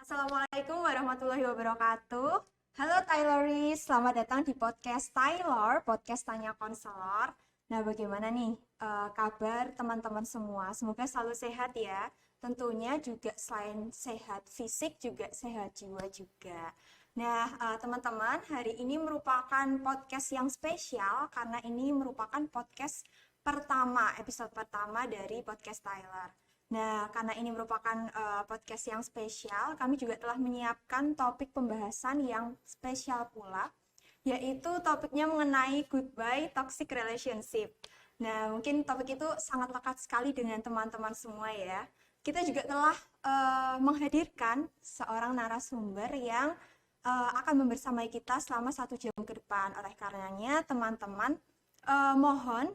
Assalamualaikum warahmatullahi wabarakatuh. Halo Tayloris, selamat datang di podcast Taylor, podcast Tanya Konselor. Nah, bagaimana nih kabar teman-teman semua? Semoga selalu sehat ya. Tentunya juga selain sehat fisik, juga sehat jiwa juga. Nah, teman-teman, hari ini merupakan podcast yang spesial karena ini merupakan podcast pertama, episode pertama dari podcast Tyler. Nah, karena ini merupakan podcast yang spesial, kami juga telah menyiapkan topik pembahasan yang spesial pula, yaitu topiknya mengenai goodbye toxic relationship. Nah, mungkin topik itu sangat lekat sekali dengan teman-teman semua ya. Kita juga telah menghadirkan seorang narasumber yang akan membersamai kita selama 1 jam ke depan. Oleh karenanya, teman-teman mohon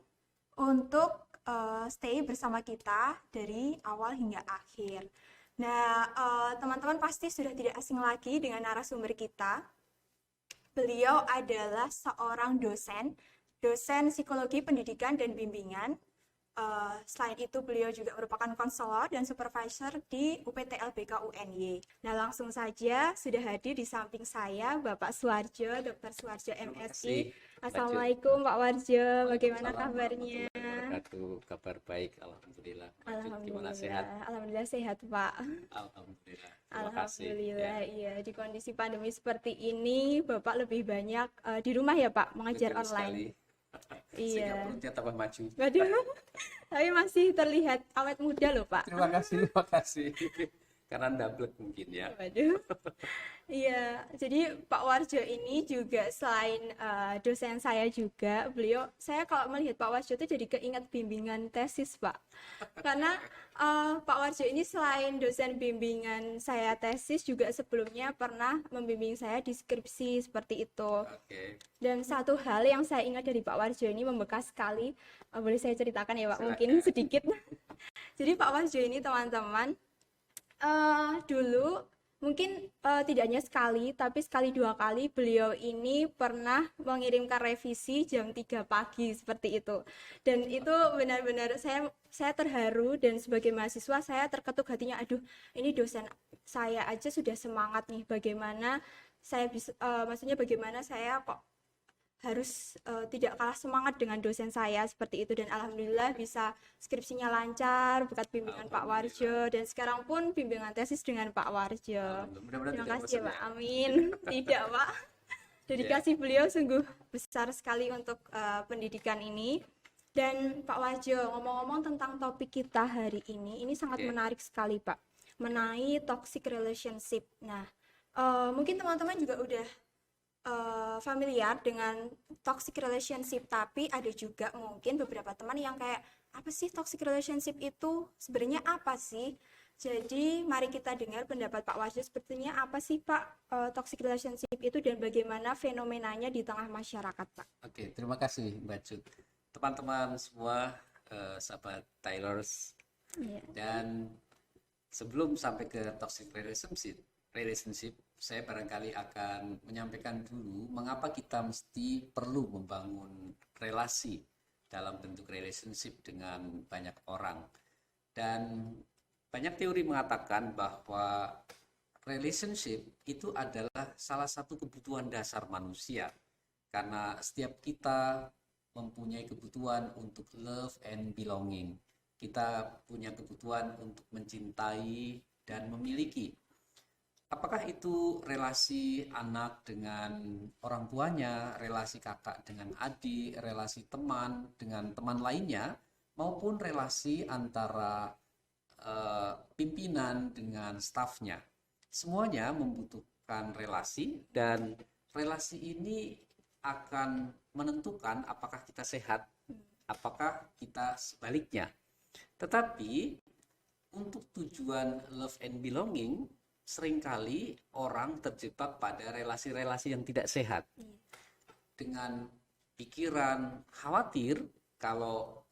untuk stay bersama kita dari awal hingga akhir. Nah, teman-teman pasti sudah tidak asing lagi dengan narasumber kita. Beliau adalah seorang dosen psikologi pendidikan dan bimbingan. Selain itu, beliau juga merupakan konselor dan supervisor di UPT-LBK UNY. Nah, langsung saja sudah hadir di samping saya Bapak Suwarjo, Dr. Suwarjo MSI. Assalamualaikum Pak Warjo, bagaimana kabarnya? Kabar baik, alhamdulillah. Alhamdulillah. Gimana sehat? Alhamdulillah sehat Pak. Alhamdulillah. Terima Alhamdulillah, kasih. iya. Di kondisi pandemi seperti ini, Bapak lebih banyak di rumah ya Pak, mengajar Betul online. sekali. Iya. Sehingga perutnya tambah maju. Waduh, tapi masih terlihat awet muda loh Pak. Terima kasih. Karena double mungkin ya. Waduh. Iya, jadi Pak Warjo ini juga selain dosen saya juga, saya kalau melihat Pak Warjo itu jadi keinget bimbingan tesis Pak. Karena Pak Warjo ini selain dosen bimbingan saya tesis juga sebelumnya pernah membimbing saya di skripsi seperti itu. Oke. Dan satu hal yang saya ingat dari Pak Warjo ini membekas sekali, boleh saya ceritakan ya Pak, Silakan. mungkin sedikit. Jadi Pak Warjo ini teman-teman, dulu mungkin tidak hanya sekali, tapi sekali 2 kali beliau ini pernah mengirimkan revisi jam 3 pagi seperti itu. Dan itu benar-benar saya terharu dan sebagai mahasiswa saya terketuk hatinya, aduh ini dosen saya aja sudah semangat nih, bagaimana saya bisa, maksudnya bagaimana saya kok harus tidak kalah semangat dengan dosen saya seperti itu. Dan alhamdulillah bisa skripsinya lancar berkat bimbingan Pak Warjo, dan sekarang pun bimbingan tesis dengan Pak Warjo. Mudah-mudahan Terima tidak kasih bosan Pak, ya. amin. Tidak Pak, dedikasi beliau sungguh besar sekali untuk pendidikan ini. Dan Pak Warjo, ngomong-ngomong tentang topik kita hari ini sangat Oke. menarik sekali Pak, mengenai toxic relationship. Nah, mungkin teman-teman juga udah familiar dengan toxic relationship, tapi ada juga mungkin beberapa teman yang kayak, apa sih toxic relationship itu? Sebenarnya apa sih? Jadi mari kita dengar pendapat Pak Warjo, sepertinya apa sih Pak toxic relationship itu dan bagaimana fenomenanya di tengah masyarakat Pak? Oke, terima kasih Mbak Jud. Teman-teman semua, sahabat Taylors, Iya. dan sebelum sampai ke toxic relationship, saya barangkali akan menyampaikan dulu mengapa kita mesti perlu membangun relasi dalam bentuk relationship dengan banyak orang. Dan banyak teori mengatakan bahwa relationship itu adalah salah satu kebutuhan dasar manusia. Karena setiap kita mempunyai kebutuhan untuk love and belonging. Kita punya kebutuhan untuk mencintai dan memiliki. Apakah itu relasi anak dengan orang tuanya, relasi kakak dengan adik, relasi teman dengan teman lainnya, maupun relasi antara pimpinan dengan stafnya. Semuanya membutuhkan relasi, dan relasi ini akan menentukan apakah kita sehat, apakah kita sebaliknya. Tetapi untuk tujuan love and belonging, seringkali orang terjebak pada relasi-relasi yang tidak sehat. Dengan pikiran khawatir kalau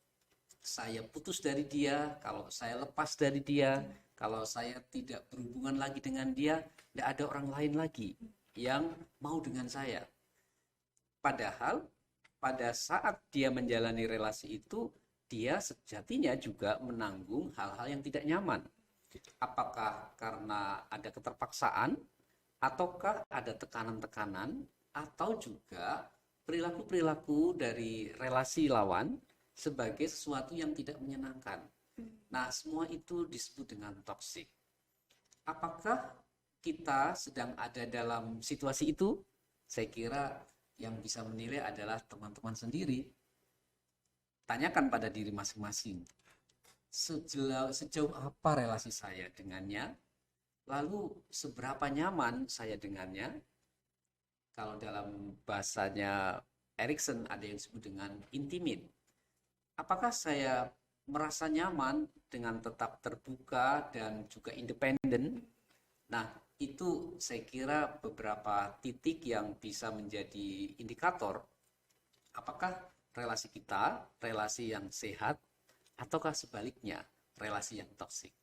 saya putus dari dia, kalau saya lepas dari dia, kalau saya tidak berhubungan lagi dengan dia, tidak ada orang lain lagi yang mau dengan saya. Padahal pada saat dia menjalani relasi itu, dia sejatinya juga menanggung hal-hal yang tidak nyaman. Apakah karena ada keterpaksaan, ataukah ada tekanan-tekanan, atau juga perilaku-perilaku dari relasi lawan sebagai sesuatu yang tidak menyenangkan. Nah, semua itu disebut dengan toksik. Apakah kita sedang ada dalam situasi itu? Saya kira yang bisa menilai adalah teman-teman sendiri. Tanyakan pada diri masing-masing. Sejauh apa relasi saya dengannya? Lalu seberapa nyaman saya dengannya? Kalau dalam bahasanya Erikson ada yang disebut dengan intimate. Apakah saya merasa nyaman dengan tetap terbuka dan juga independen? Nah, itu saya kira beberapa titik yang bisa menjadi indikator apakah relasi kita relasi yang sehat ataukah sebaliknya relasi yang toksik.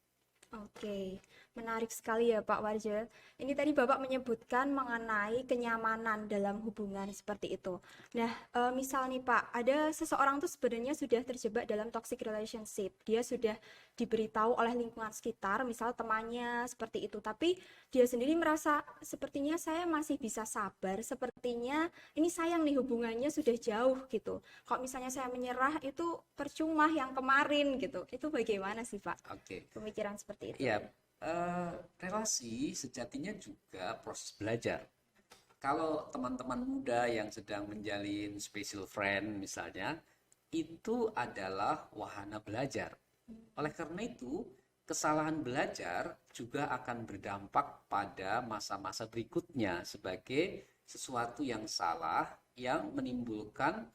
Oke, menarik sekali ya Pak Warjo. Ini tadi Bapak menyebutkan mengenai kenyamanan dalam hubungan seperti itu. Nah, misal nih Pak, ada seseorang tuh sebenarnya sudah terjebak dalam toxic relationship. Dia sudah diberitahu oleh lingkungan sekitar, misal temannya seperti itu. Tapi dia sendiri merasa sepertinya saya masih bisa sabar, sepertinya ini sayang nih hubungannya sudah jauh gitu. Kalau misalnya saya menyerah itu percuma yang kemarin gitu. Itu bagaimana sih Pak? Oke. Pemikiran seperti itu. Ya, relasi sejatinya juga proses belajar. Kalau teman-teman muda yang sedang menjalin special friend misalnya, itu adalah wahana belajar. Oleh karena itu, kesalahan belajar juga akan berdampak pada masa-masa berikutnya sebagai sesuatu yang salah yang menimbulkan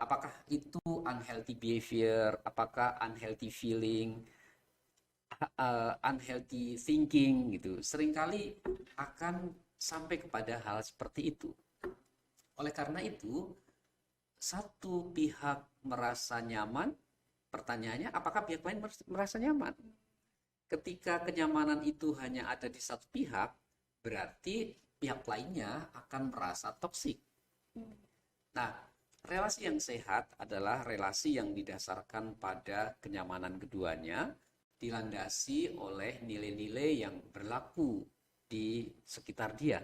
apakah itu unhealthy behavior, apakah unhealthy feeling, unhealthy thinking gitu. Seringkali akan sampai kepada hal seperti itu. Oleh karena itu, satu pihak merasa nyaman, pertanyaannya apakah pihak lain merasa nyaman? Ketika kenyamanan itu hanya ada di satu pihak, berarti pihak lainnya akan merasa toksik. Nah, relasi yang sehat adalah relasi yang didasarkan pada kenyamanan keduanya, dilandasi oleh nilai-nilai yang berlaku di sekitar dia.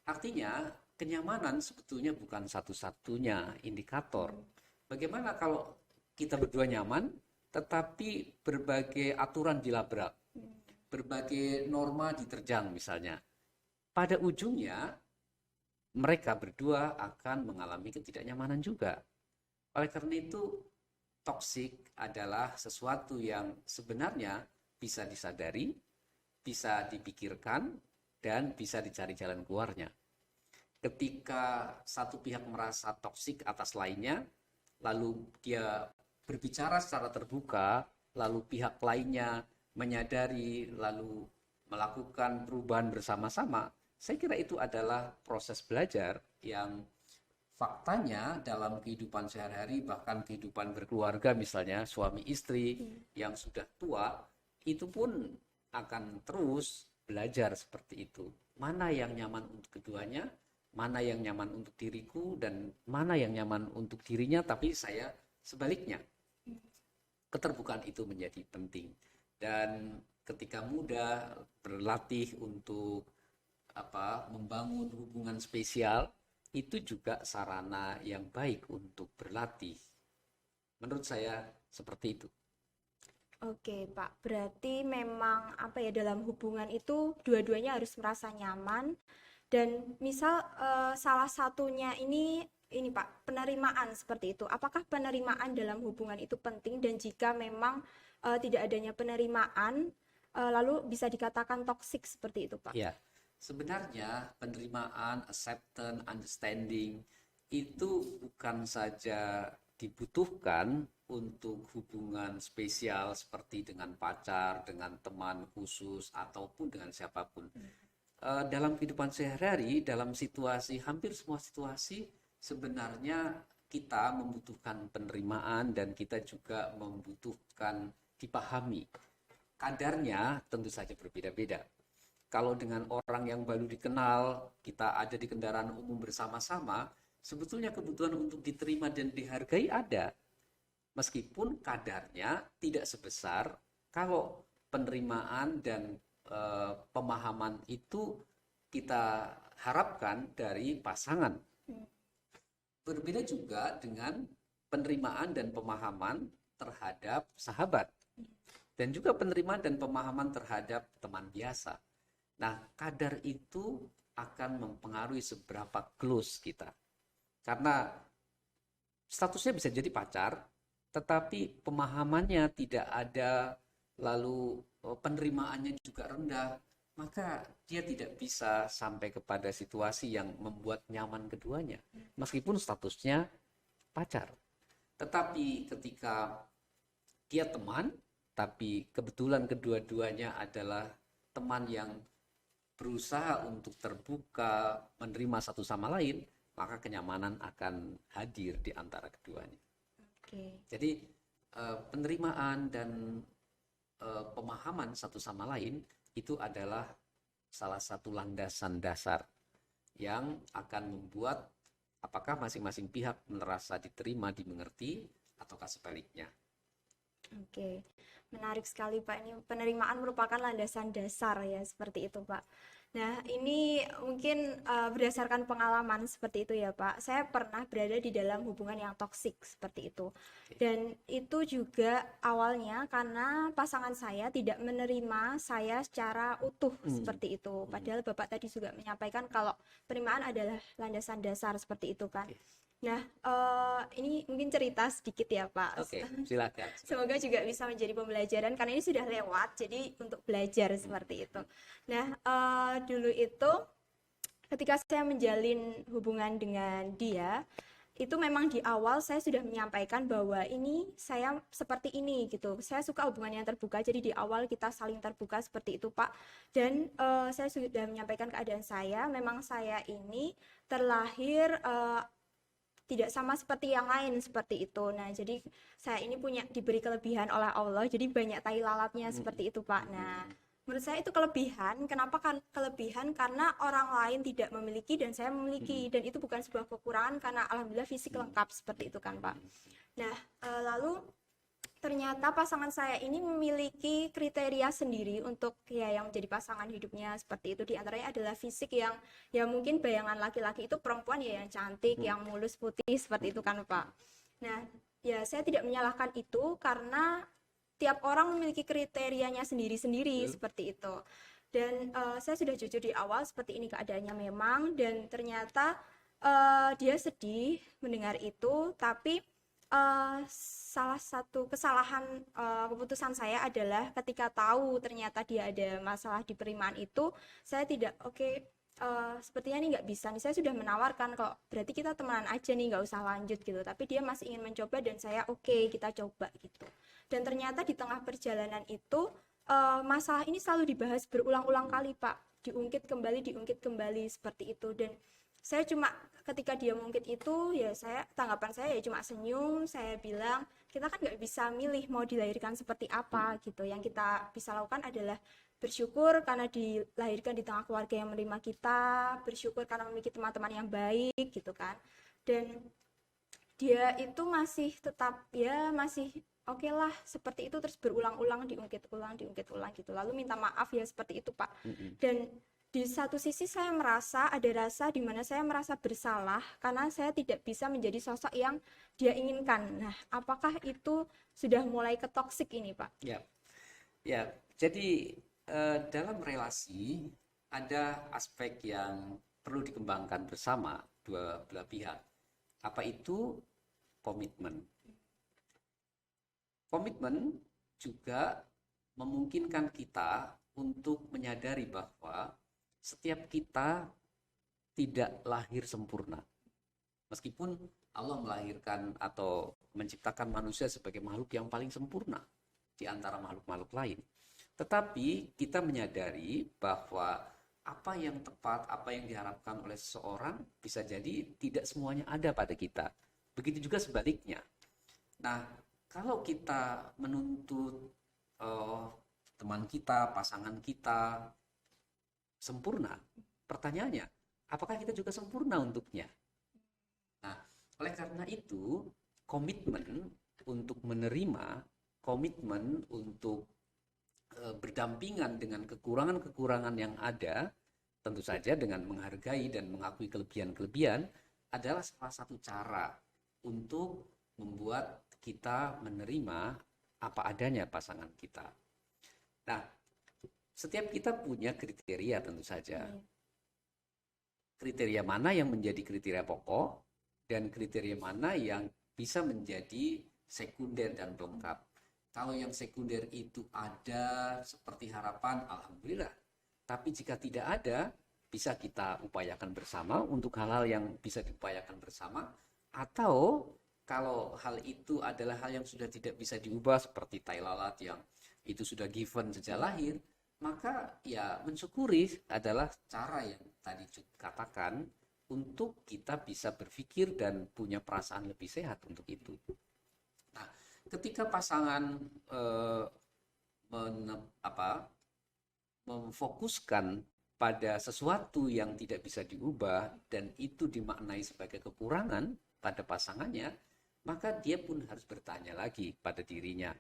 Artinya, kenyamanan sebetulnya bukan satu-satunya indikator. Bagaimana kalau kita berdua nyaman, tetapi berbagai aturan dilabrak, berbagai norma diterjang misalnya. Pada ujungnya, mereka berdua akan mengalami ketidaknyamanan juga. Oleh karena itu, toksik adalah sesuatu yang sebenarnya bisa disadari, bisa dipikirkan, dan bisa dicari jalan keluarnya. Ketika satu pihak merasa toksik atas lainnya, lalu dia berbicara secara terbuka, lalu pihak lainnya menyadari, lalu melakukan perubahan bersama-sama, saya kira itu adalah proses belajar yang faktanya dalam kehidupan sehari-hari, bahkan kehidupan berkeluarga misalnya suami istri yang sudah tua, itu pun akan terus belajar seperti itu. Mana yang nyaman untuk keduanya, mana yang nyaman untuk diriku, dan mana yang nyaman untuk dirinya, tapi saya sebaliknya. Keterbukaan itu menjadi penting. Dan ketika muda berlatih untuk membangun hubungan spesial, itu juga sarana yang baik untuk berlatih. Menurut saya seperti itu. Oke, Pak. Berarti memang dalam hubungan itu dua-duanya harus merasa nyaman dan misal salah satunya ini Pak, penerimaan seperti itu. Apakah penerimaan dalam hubungan itu penting dan jika memang tidak adanya penerimaan lalu bisa dikatakan toksik seperti itu, Pak? Ya. Sebenarnya penerimaan, acceptance, understanding itu bukan saja dibutuhkan untuk hubungan spesial seperti dengan pacar, dengan teman khusus, ataupun dengan siapapun. Dalam kehidupan sehari-hari, dalam situasi, hampir semua situasi, sebenarnya kita membutuhkan penerimaan dan kita juga membutuhkan dipahami. Kadarnya tentu saja berbeda-beda. Kalau dengan orang yang baru dikenal, kita ada di kendaraan umum bersama-sama, sebetulnya kebutuhan untuk diterima dan dihargai ada. Meskipun kadarnya tidak sebesar kalau penerimaan dan pemahaman itu kita harapkan dari pasangan. Berbeda juga dengan penerimaan dan pemahaman terhadap sahabat. Dan juga penerimaan dan pemahaman terhadap teman biasa. Nah, kadar itu akan mempengaruhi seberapa close kita. Karena statusnya bisa jadi pacar, tetapi pemahamannya tidak ada, lalu penerimaannya juga rendah, maka dia tidak bisa sampai kepada situasi yang membuat nyaman keduanya, meskipun statusnya pacar. Tetapi ketika dia teman, tapi kebetulan kedua-duanya adalah teman yang berusaha untuk terbuka, menerima satu sama lain, maka kenyamanan akan hadir di antara keduanya. Jadi penerimaan dan pemahaman satu sama lain itu adalah salah satu landasan dasar yang akan membuat apakah masing-masing pihak merasa diterima, dimengerti, ataukah sebaliknya. Oke, menarik sekali Pak. Ini penerimaan merupakan landasan dasar ya, seperti itu Pak. Nah, ini mungkin berdasarkan pengalaman seperti itu ya Pak. Saya pernah berada di dalam hubungan yang toksik seperti itu. Dan itu juga awalnya karena pasangan saya tidak menerima saya secara utuh seperti itu. Padahal Bapak tadi juga menyampaikan kalau penerimaan adalah landasan dasar seperti itu kan. Nah, ini mungkin cerita sedikit ya Pak. Oke, silakan. Semoga juga bisa menjadi pembelajaran karena ini sudah lewat, jadi untuk belajar seperti itu. Nah, dulu itu ketika saya menjalin hubungan dengan dia, itu memang di awal saya sudah menyampaikan bahwa ini saya seperti ini gitu. Saya suka hubungan yang terbuka, jadi di awal kita saling terbuka seperti itu Pak. Dan saya sudah menyampaikan keadaan saya, memang saya ini terlahir tidak sama seperti yang lain seperti itu. Nah, jadi saya ini diberi kelebihan oleh Allah, jadi banyak tai lalatnya seperti itu, Pak. Nah, menurut saya itu kelebihan. Kenapa kan kelebihan? Karena orang lain tidak memiliki dan saya memiliki, dan itu bukan sebuah kekurangan karena alhamdulillah fisik lengkap seperti itu kan, Pak. Nah, lalu ternyata pasangan saya ini memiliki kriteria sendiri untuk ya yang menjadi pasangan hidupnya seperti itu. Di antaranya adalah fisik yang ya mungkin bayangan laki-laki itu perempuan ya yang cantik, yang mulus putih seperti itu kan Pak. Nah, ya saya tidak menyalahkan itu karena tiap orang memiliki kriterianya sendiri-sendiri seperti itu. Dan saya sudah jujur di awal seperti ini keadaannya memang, dan ternyata dia sedih mendengar itu, tapi salah satu kesalahan keputusan saya adalah ketika tahu ternyata dia ada masalah di penerimaan itu, saya tidak sepertinya ini nggak bisa nih, saya sudah menawarkan kok, berarti kita temenan aja nih, nggak usah lanjut gitu, tapi dia masih ingin mencoba dan saya kita coba gitu. Dan ternyata di tengah perjalanan itu masalah ini selalu dibahas berulang-ulang kali Pak, diungkit kembali seperti itu. Dan saya cuma ketika dia mungkit itu ya tanggapan saya ya cuma senyum. Saya bilang kita kan nggak bisa milih mau dilahirkan seperti apa gitu, yang kita bisa lakukan adalah bersyukur karena dilahirkan di tengah keluarga yang menerima kita, bersyukur karena memiliki teman-teman yang baik gitu kan. Dan dia itu masih tetap ya masih oke lah seperti itu, terus berulang-ulang diungkit ulang gitu, lalu minta maaf ya seperti itu Pak. Dan di satu sisi saya merasa ada rasa di mana saya merasa bersalah karena saya tidak bisa menjadi sosok yang dia inginkan. Nah, apakah itu sudah mulai ke toksik ini, Pak? Ya. Jadi dalam relasi ada aspek yang perlu dikembangkan bersama dua belah pihak. Apa itu? Komitmen. Komitmen juga memungkinkan kita untuk menyadari bahwa setiap kita tidak lahir sempurna. Meskipun Allah melahirkan atau menciptakan manusia sebagai makhluk yang paling sempurna di antara makhluk-makhluk lain. Tetapi kita menyadari bahwa apa yang tepat, apa yang diharapkan oleh seseorang bisa jadi tidak semuanya ada pada kita. Begitu juga sebaliknya. Nah, kalau kita menuntut teman kita, pasangan kita sempurna, pertanyaannya, apakah kita juga sempurna untuknya? Nah, oleh karena itu, komitmen untuk menerima, komitmen untuk berdampingan dengan kekurangan-kekurangan yang ada, tentu saja dengan menghargai dan mengakui kelebihan-kelebihan adalah salah satu cara untuk membuat kita menerima apa adanya pasangan kita. Nah, setiap kita punya kriteria tentu saja. Kriteria mana yang menjadi kriteria pokok dan kriteria mana yang bisa menjadi sekunder dan pelengkap. Kalau yang sekunder itu ada seperti harapan, alhamdulillah. Tapi jika tidak ada, bisa kita upayakan bersama untuk hal-hal yang bisa diupayakan bersama. Atau kalau hal itu adalah hal yang sudah tidak bisa diubah seperti tai lalat yang itu sudah given sejak lahir, maka ya mensyukuri adalah cara yang tadi katakan untuk kita bisa berpikir dan punya perasaan lebih sehat untuk itu. Nah, ketika pasangan memfokuskan pada sesuatu yang tidak bisa diubah dan itu dimaknai sebagai kekurangan pada pasangannya, maka dia pun harus bertanya lagi pada dirinya,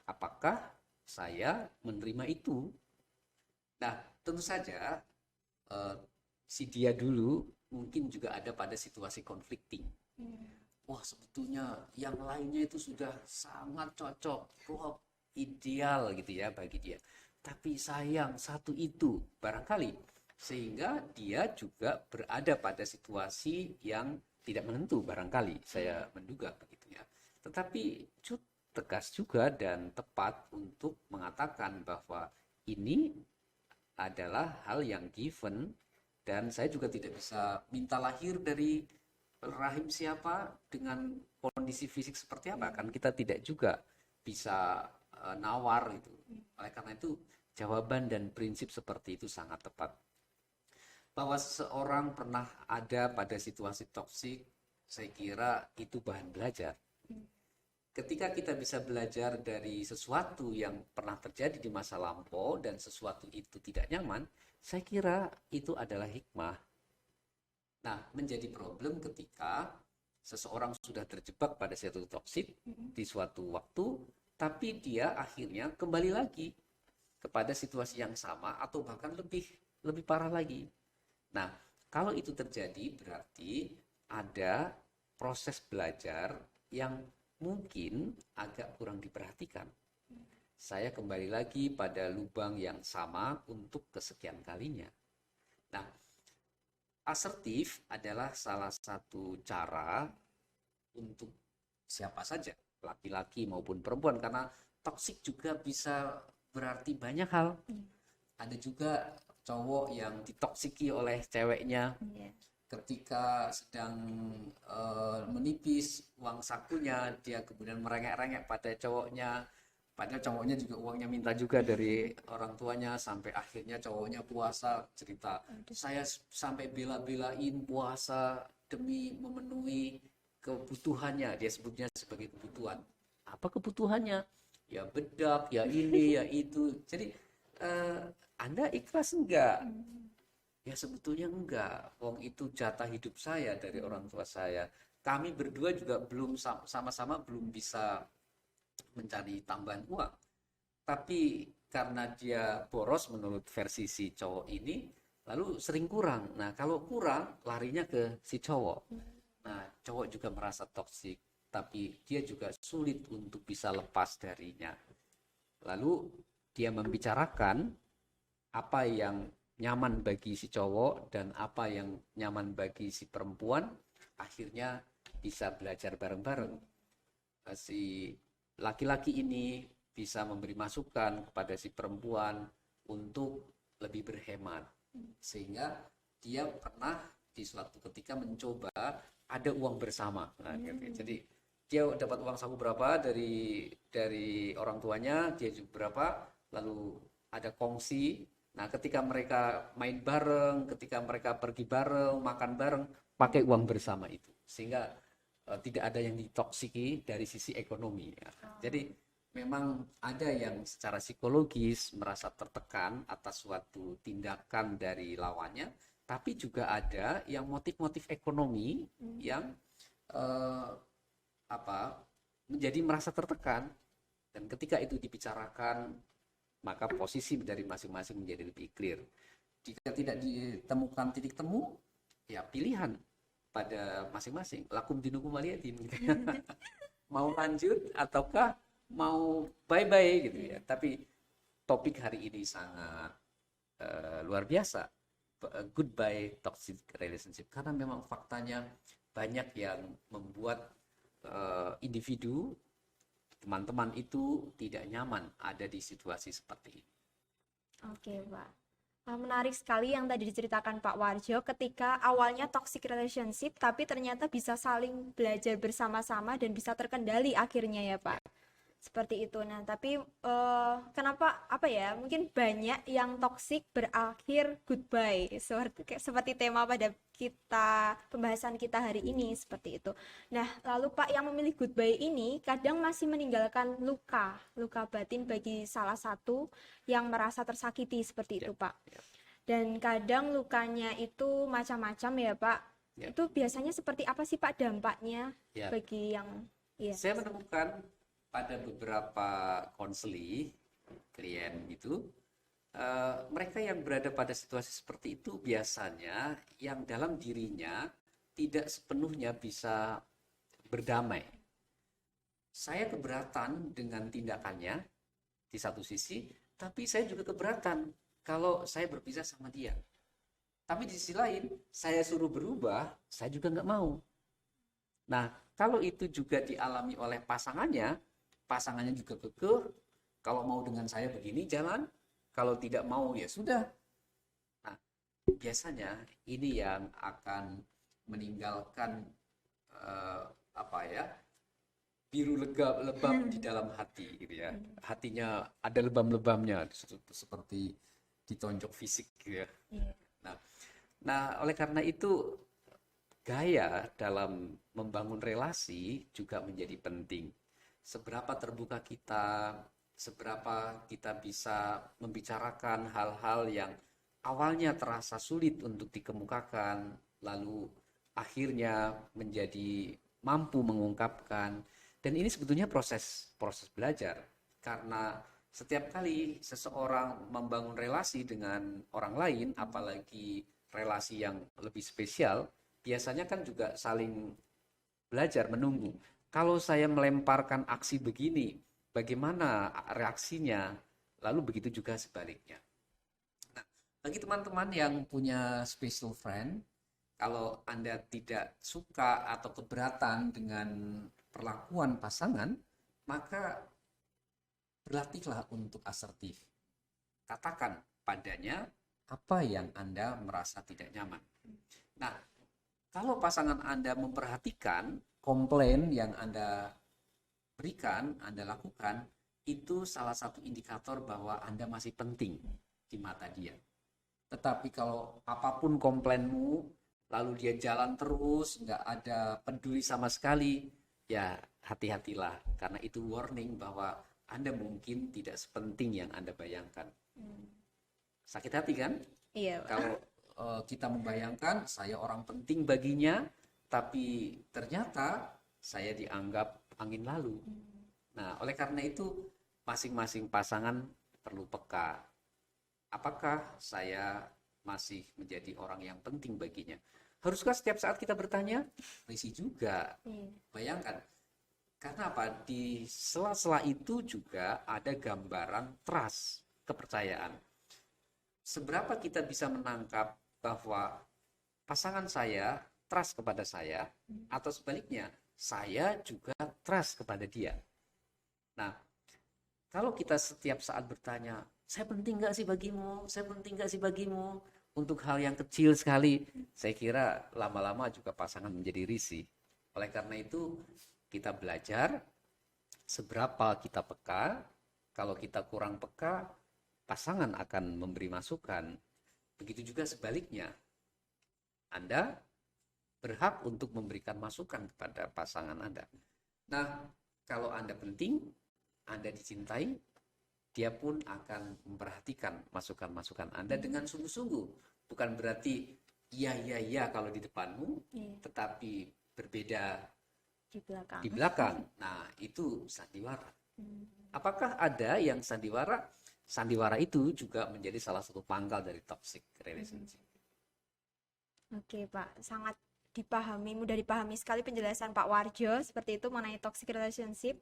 apakah saya menerima itu? Nah, tentu saja si dia dulu mungkin juga ada pada situasi conflicting. Wah, sebetulnya yang lainnya itu sudah sangat cocok, klop, ideal gitu ya bagi dia. Tapi sayang satu itu barangkali, sehingga dia juga berada pada situasi yang tidak menentu barangkali, saya menduga begitu ya. Tetapi tegas juga dan tepat untuk mengatakan bahwa ini adalah hal yang given dan saya juga tidak bisa minta lahir dari rahim siapa dengan kondisi fisik seperti apa, kan kita tidak juga bisa nawar itu. Oleh karena itu jawaban dan prinsip seperti itu sangat tepat. Bahwa seseorang pernah ada pada situasi toksik, saya kira itu bahan belajar. Ketika kita bisa belajar dari sesuatu yang pernah terjadi di masa lampau dan sesuatu itu tidak nyaman, saya kira itu adalah hikmah. Nah, menjadi problem ketika seseorang sudah terjebak pada suatu toksik di suatu waktu, tapi dia akhirnya kembali lagi kepada situasi yang sama atau bahkan lebih parah lagi. Nah, kalau itu terjadi berarti ada proses belajar yang mungkin agak kurang diperhatikan. Saya kembali lagi pada lubang yang sama untuk kesekian kalinya. Nah, asertif adalah salah satu cara untuk siapa saja, laki-laki maupun perempuan, karena toksik juga bisa berarti banyak hal. Ada juga cowok yang ditoksiki oleh ceweknya ketika sedang menipis uang sakunya, dia kemudian merengek-rengek pada cowoknya, padahal cowoknya juga uangnya minta juga dari orang tuanya, sampai akhirnya cowoknya puasa, cerita saya sampai bela-belain puasa demi memenuhi kebutuhannya, dia sebutnya sebagai kebutuhan. Apa kebutuhannya? Ya bedak, ya ini, ya itu. Jadi Anda ikhlas enggak? Ya sebetulnya enggak. Wong itu jatah hidup saya dari orang tua saya. Kami berdua juga belum sama-sama belum bisa mencari tambahan uang. Tapi karena dia boros menurut versi si cowok ini, lalu sering kurang. Nah, kalau kurang larinya ke si cowok. Nah, cowok juga merasa toksik, tapi dia juga sulit untuk bisa lepas darinya. Lalu dia membicarakan apa yang nyaman bagi si cowok dan apa yang nyaman bagi si perempuan, akhirnya bisa belajar bareng-bareng. Si laki-laki ini bisa memberi masukan kepada si perempuan untuk lebih berhemat, sehingga dia pernah di suatu ketika mencoba ada uang bersama. Nah, gitu. Jadi dia dapat uang saku berapa dari orang tuanya, dia juga berapa, lalu ada kongsi. Nah, ketika mereka main bareng, ketika mereka pergi bareng, makan bareng, pakai uang bersama itu. Sehingga tidak ada yang ditoksiki dari sisi ekonomi. Ya. Jadi memang ada yang secara psikologis merasa tertekan atas suatu tindakan dari lawannya, tapi juga ada yang motif-motif ekonomi yang menjadi merasa tertekan. Dan ketika itu dibicarakan, maka posisi dari masing-masing menjadi lebih clear. Jika tidak ditemukan titik temu, ya pilihan pada masing-masing. Lakum dinukum waliyadin gitu ya. Mau lanjut ataukah mau bye-bye gitu ya. Tapi topik hari ini sangat luar biasa. Goodbye toxic relationship, karena memang faktanya banyak yang membuat individu, teman-teman itu tidak nyaman ada di situasi seperti ini. Oke, Pak. Menarik sekali yang tadi diceritakan Pak Warjo, ketika awalnya toxic relationship tapi ternyata bisa saling belajar bersama-sama dan bisa terkendali akhirnya ya Pak. Seperti itu. Nah, tapi kenapa mungkin banyak yang toksik berakhir goodbye, seperti tema pada pembahasan kita hari ini seperti itu. Nah, lalu Pak, yang memilih goodbye ini kadang masih meninggalkan luka batin bagi salah satu yang merasa tersakiti seperti itu Pak. Dan kadang lukanya itu macam-macam ya Pak. Itu biasanya seperti apa sih Pak dampaknya bagi yang Saya menemukan pada beberapa konseli klien itu, mereka yang berada pada situasi seperti itu biasanya yang dalam dirinya tidak sepenuhnya bisa berdamai. Saya keberatan dengan tindakannya di satu sisi, tapi saya juga keberatan kalau saya berpisah sama dia. Tapi di sisi lain, saya suruh berubah, saya juga nggak mau. Nah, kalau itu juga dialami oleh pasangannya juga kekeh, kalau mau dengan saya begini jalan, kalau tidak mau ya sudah. Nah, biasanya ini yang akan meninggalkan biru lebam di dalam hati gitu ya. Hatinya ada lebam-lebamnya seperti ditonjok fisik gitu ya. Nah, oleh karena itu gaya dalam membangun relasi juga menjadi penting. Seberapa terbuka kita, seberapa kita bisa membicarakan hal-hal yang awalnya terasa sulit untuk dikemukakan, lalu akhirnya menjadi mampu mengungkapkan. Dan ini sebetulnya proses belajar, karena setiap kali seseorang membangun relasi dengan orang lain, apalagi relasi yang lebih spesial, biasanya kan juga saling belajar, menunggu. Kalau saya melemparkan aksi begini, bagaimana reaksinya? Lalu begitu juga sebaliknya. Nah, bagi teman-teman yang punya special friend, kalau Anda tidak suka atau keberatan dengan perlakuan pasangan, maka berlatihlah untuk asertif. Katakan padanya apa yang Anda merasa tidak nyaman. Nah, kalau pasangan Anda memperhatikan komplain yang Anda berikan, Anda lakukan, itu salah satu indikator bahwa Anda masih penting di mata dia. Tetapi kalau apapun komplainmu, lalu dia jalan terus, nggak ada peduli sama sekali, ya hati-hatilah. Karena itu warning bahwa Anda mungkin tidak sepenting yang Anda bayangkan. Sakit hati kan? Iya. Kalau kita membayangkan saya orang penting baginya, tapi ternyata saya dianggap angin lalu. Nah, oleh karena itu masing-masing pasangan perlu peka. Apakah saya masih menjadi orang yang penting baginya? Haruskah setiap saat kita bertanya? Risih juga. Bayangkan. Karena apa? Di sela-sela itu juga ada gambaran trust, kepercayaan. Seberapa kita bisa menangkap bahwa pasangan saya trust kepada saya, atau sebaliknya, saya juga trust kepada dia. Nah, kalau kita setiap saat bertanya, saya penting nggak sih bagimu? Saya penting nggak sih bagimu? Untuk hal yang kecil sekali, saya kira lama-lama juga pasangan menjadi risih. Oleh karena itu, kita belajar seberapa kita peka. Kalau kita kurang peka, pasangan akan memberi masukan. Begitu juga sebaliknya. Anda berhak untuk memberikan masukan kepada pasangan Anda. Nah, kalau Anda penting, Anda dicintai, dia pun akan memperhatikan masukan-masukan Anda dengan sungguh-sungguh. Bukan berarti iya kalau di depanmu, tetapi berbeda di belakang. Nah, itu sandiwara. Apakah ada yang sandiwara sandiwara itu juga menjadi salah satu pangkal dari toxic relationship. Oke, Pak. Sangat mudah dipahami sekali penjelasan Pak Warjo seperti itu mengenai toxic relationship.